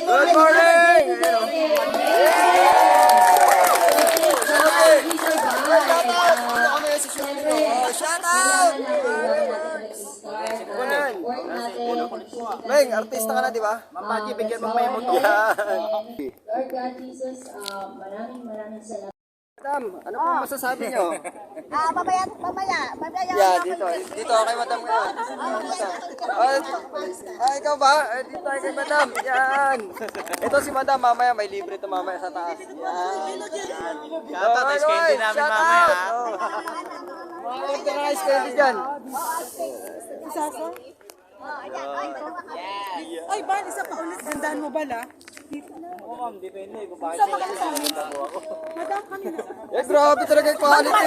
Good morning! Shout out! Meng, artista ka na, di ba? Mamaji, bigyan mo may motor. Lord God Jesus, maraming salamat. Madam, ano po masasabi nyo? Mamaya. Yeah, dito kay madam ngayon. Ikaw ba? Dito tayo kay madam. Yan. Ito si madam, mamaya may libre to mamaya sa taas. Yan. Shout out, ice candy namin Shout mamaya. out. Mga ice candy dyan. Ay, Bal, isa pa ulit. Gandaan mo, Bal, ah. Oo, ma'am, depende. Bakit Sama ka sa amin. Madam, kami na. Eh, grabe talaga yung quality.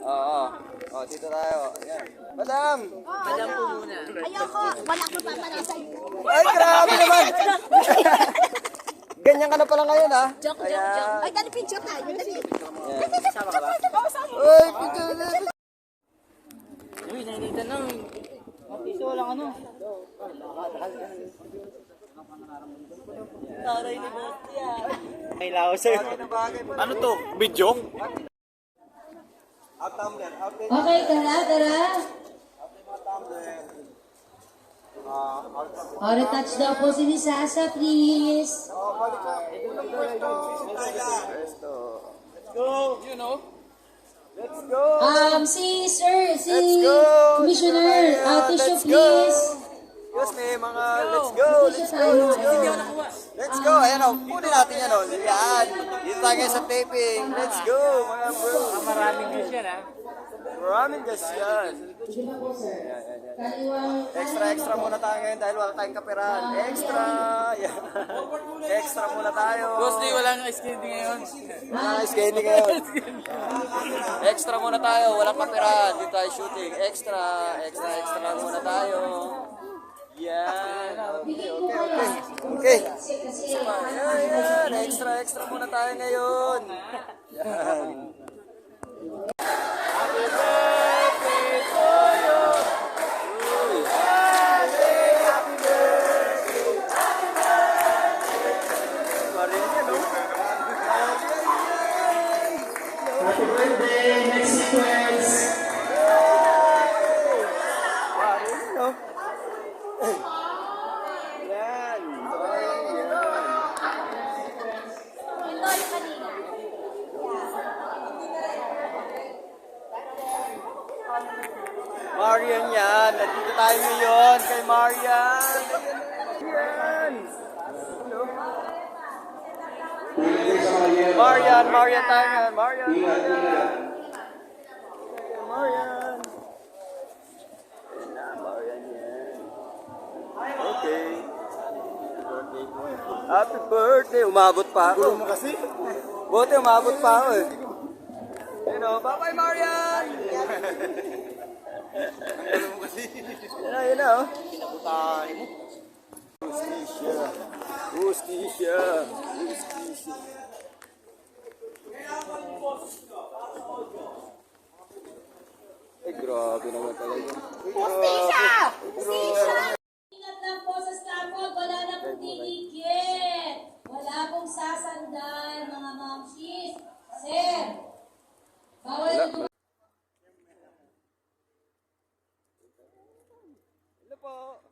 Oo. Oh, dito tayo. Ayan. Madam! Madam po muna. Ayoko, wala ko papanasa. Ay, grabe naman! Ganyan ka na pala ngayon, ha? Joke. Ay, dali picture tayo. Dali. Sama ka ba? Uy, picture na. Uy, nainitan lang. Piso lang ano. Taray ni Bostia. May lao sa'yo. Ano to? Video? Okay, tara. Retouch daw po si Miss Sasa, please. Go! You know? Let's go! Si Let's go! Commissioner, tissue Let's go! please. Yes, may mga let's go! Let's go! Let's go! Ayan o, kunin natin yan o. Yan! Dito tayo ngayon sa taping. Let's go, mga bro! Maraming views yan, ha? Maraming gas yan. Kaliwang Extra muna tayo ngayon dahil wala tayong kaperahan. Extra! Yan. Extra muna tayo. Boss, walang ice candy ngayon. Nice candy ngayon. Extra muna tayo, walang kaperahan. Dito tayo shooting. Extra lang muna tayo. Yan. Okay. Yan. Extra muna tayo ngayon. Yan. Happy birthday, next sequence. Yan. Marian yan. Nandito tayo ngayon kay Marian. Yan. Marian tayo ngayon. Marian. Marian yan. Okay. Happy birthday. Umabot pa ako. Buti umabot pa ako eh. Bye-bye Marian! Yan na oh. Pinabutahin mo. Justisya. Ay, grabe naman talaga. Ingat lang po sa scaffold, wala na pong tinikit. Wala pong sasandal, mga mamsis. Sir, bawal na Hello po.